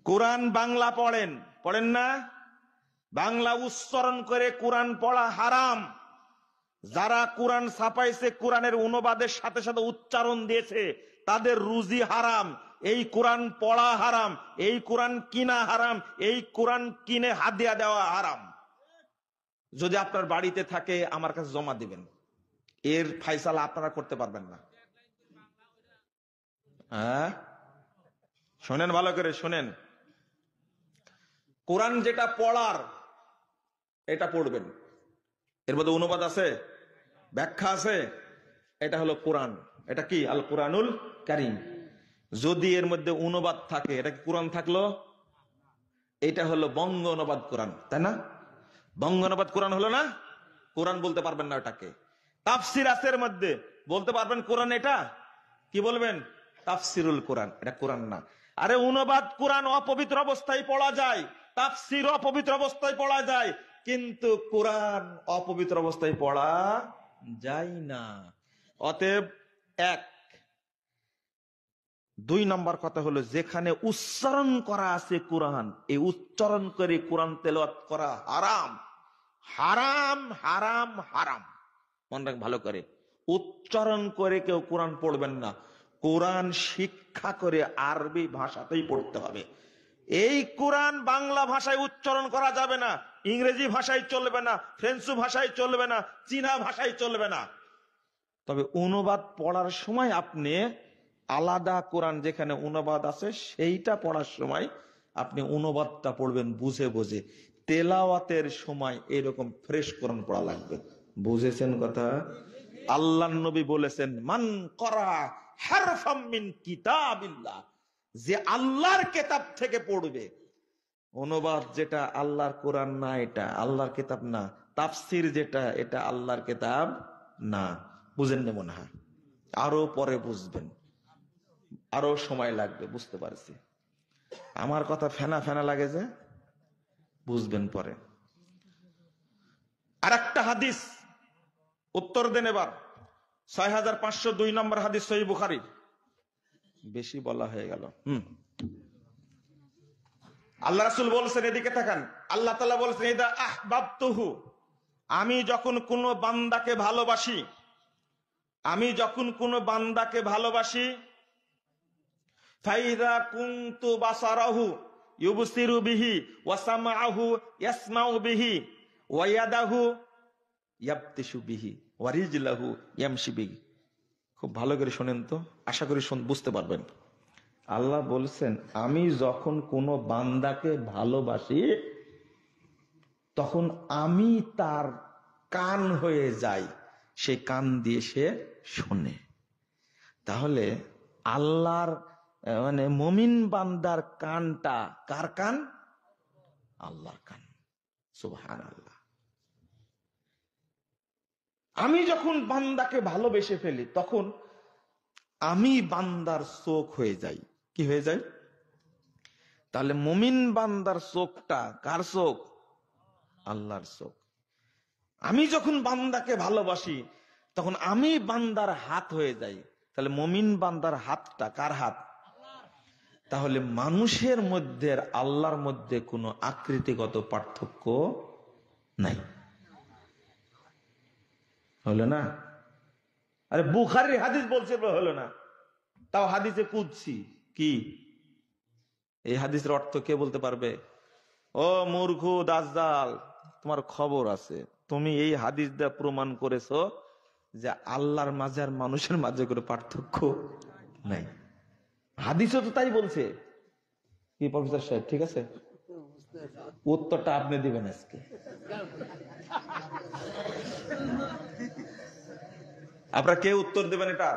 কোরআন বাংলা পড়েন, পড়েন না? বাংলা উচ্চারণ করে কোরআন পড়া হারাম। যারা কোরআন ছাপাইছে, কোরআনের অনুবাদের সাথে সাথে উচ্চারণ দিয়েছে, তাদের রুজি হারাম। এই কোরআন পড়া হারাম, এই কোরআন কিনা হারাম, এই কোরআন কিনে হাদিয়া দেওয়া হারাম। যদি আপনার বাড়িতে থাকে আমার কাছে জমা দিবেন, এর ফায়সালা আপনারা করতে পারবেন না। হ্যাঁ, শোনেন, ভালো করে শোনেন। কোরআন যেটা পড়ার এটা পড়বেন, এর মধ্যে অনুবাদ আছে, ব্যাখ্যা আছে। এটা হলো কোরআন। এটা কি? আল কোরআনুল কারীম। যদি এর মধ্যে অনুবাদ থাকে, এটা কি কোরআন থাকলো? এটা হলো বঙ্গ অনুবাদ কোরআন, তাই না? বঙ্গ অনুবাদ কোরআন হলো না? কোরআন বলতে পারবেন না এটাকে। তাফসির আছে এর মধ্যে, বলতে পারবেন কোরআন। এটা কি বলবেন? তাফসিরুল কোরআন। এটা কোরআন না। আরে অনুবাদ কোরআন অপবিত্র অবস্থায় পড়া যায়, তাফসির অপবিত্র অবস্থায় পড়া যায়, কিন্তু কোরআন অপবিত্র অবস্থায় পড়া যায় না। অতএব এক। দুই নম্বর কথা হলো, যেখানে উচ্চারণ করা আছে কোরআন, এই উচ্চারণ করে কোরআন তেলাওয়াত করা হারাম, হারাম, হারাম, হারাম। মনে রাখ ভালো করে, উচ্চারণ করে কেউ কোরআন পড়বেন না। কোরআন শিক্ষা করে আরবি ভাষাতেই পড়তে হবে। এই কোরআন বাংলা ভাষায় উচ্চারণ করা যাবে না, ইংরেজি ভাষায় চলবে না, ফ্রেঞ্চ ভাষায় চলবে না, চীনা ভাষায় চলবে না। তবে অনুবাদ পড়ার সময় আপনি আলাদা কোরআন যেখানে অনুবাদ আছে সেইটা পড়ার সময় আপনি অনুবাদটা পড়বেন বুঝে বুঝে। তেলাওয়াতের সময় এরকম ফ্রেশ কোরআন পড়া লাগবে। বুঝেছেন কথা? আল্লাহর নবী বলেছেন, মান করা হারফাম মিন কিতাবিল্লাহ, যে আল্লাহর কিতাব থেকে পড়বে। অনুবাদ যেটা আল্লাহর কোরআন না, এটা আল্লাহর কিতাব না। তাফসির যেটা, এটা আল্লাহর কিতাব না। বুঝেন না মনে হয়? আরো পরে বুঝবেন, আরো সময় লাগবে, বুঝতে পারছি। আমার কথা ফেনা ফেনা লাগে যে, বুঝবেন পরে। আর একটা হাদিস উত্তর দেন এবার। 6502 নম্বর হাদিস, সহিহ বুখারী। বেশি বলা হয়ে গেল। আল্লাহ রাসূল বলছেন, এদিকে তাকান, আল্লাহ তাআলা বলছেন, ইদা আহবাবতুহু, আমি যখন কোন বান্দাকে ভালোবাসি, আমি যখন কোন বান্দাকে ভালোবাসি, ফাইদা কুনতু বাসারাহু ইউবসিরু বিহি ওয়া সামাআহু ইয়াসমাউ বিহি ওয়া ইয়াদাহু ইয়াবতিশু বিহি ওয়া রিজলাহু ইয়ামশি বিহি। খুব ভালো করে শুনেন তো, আশা করি বুঝতে পারবেন। আল্লাহ বলছেন, আমি যখন কোনো বান্দাকে ভালোবাসি তখন আমি তার কান হয়ে যাই, সে কান দিয়ে সে শোনে। তাহলে আল্লাহর মানে মুমিন বান্দার কানটা কার কান? আল্লাহর কান। সুবহানাল্লাহ। আমি যখন বান্দাকে ভালোবেসে ফেলি তখন আমি বান্দার চোখ হয়ে যাই। কি হয়ে যায়? তাহলে মুমিন বান্দার চোখটা কার চোখ? আল্লাহর চোখ। আমি যখন বান্দাকে ভালোবাসি তখন আমি বান্দার হাত হয়ে যাই। তাহলে মুমিন বান্দার হাতটা কার হাত? তাহলে মানুষের মধ্যে আর আল্লাহর মধ্যে কোনো আকৃতিগত পার্থক্য নাই। হলো না? আরে বুখারীর হাদিস বলছে, হলো না? তাও হাদিসে কুদসি কি? এই হাদিসের অর্থ কে বলতে পারবে? ও মূর্খ দাজ্জাল, তোমার খবর আছে। তুমি এই হাদিস দিয়ে প্রমাণ করেছো যে আল্লাহর মাঝে আর মানুষের মাঝে কোনো পার্থক্য নাই। হাদিসও তো তাই বলছে। কি প্রফেসর সাহেব, ঠিক আছে? উত্তরটা আপনি দিবেন আজকে। আপনারা কে উত্তর দেবেন এটা?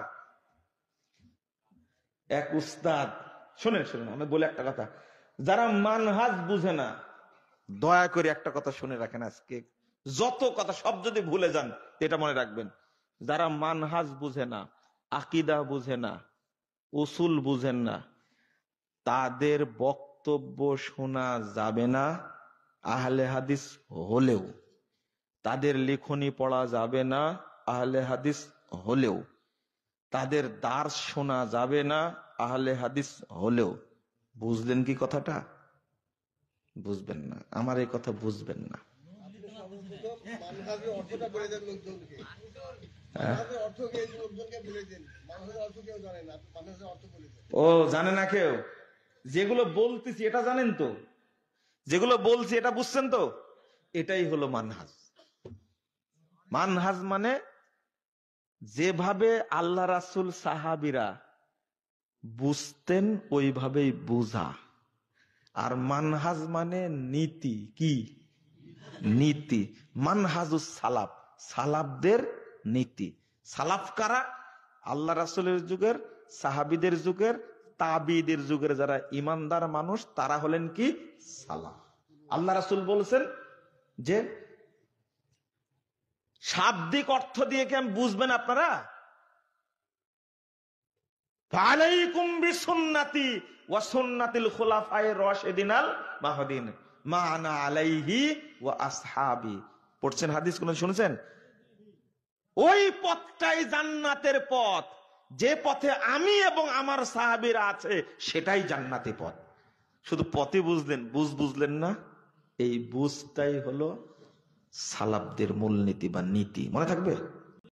এক উস্তাদ। শোনেন শোনেন, আমি বলে একটা কথা, যারা মানহাজ বুঝে না, দয়া করে একটা কথা শুনে রাখেন আজকে। যত কথা সব যদি ভুলে যান, এটা মনে রাখবেন, যারা মানহাজ বুঝে না, আকীদা বুঝে না, উসুল বুঝেন না, তাদের বক্তব্য শোনা যাবে না আহলে হাদিস হলেও। তাদের লেখনী পড়া যাবে না আহলে হাদিস হলেও। তাদের দার্স শোনা যাবে না আহলে হাদিস হলেও। বুঝলেন কি কথাটা? বুঝবেন না, আমার এই কথা বুঝবেন না। ও জানে না কেউ? যেগুলো বলতেছি এটা জানেন তো, যেগুলো বলছি এটা বুঝছেন তো? এটাই হলো মানহাজ। মানহাজ মানে যেভাবে আল্লাহ রাসূল সাহাবীরা বুঝতেন ওইভাবেই বুঝা। আর মানহাজ মানে নীতি। কি নীতি? মানহাজুস সালাফ, সালাফদের নীতি। সালাফ কারা? আল্লাহ রাসূলের যুগের, সাহাবীদের যুগের, তাবিদের যুগের যারা ইমানদার মানুষ তারা হলেন কি সালাফ। আল্লাহ রাসূল বলছেন যে শাব্দিক অর্থ দিয়ে কি বুঝবেন আপনারা? ফালাইকুম বিসুন্নতি ওয়া সুন্নাতিল খুলাফায়ে রাশিদিনাল মাহদিন মা আনা আলাইহি ওয়া আসহাবি। পড়ছেন হাদিস কোন শুনেছেন? ওই পথটাই জান্নাতের পথ, যে পথে আমি এবং আমার সাহাবীরা আছে সেটাই জান্নাতি পথ। শুধু পথে বুঝলেন, বুঝলেন না। এই বুঝটাই হলো সালাফদের মূলনীতি বা নীতি। মনে থাকবে।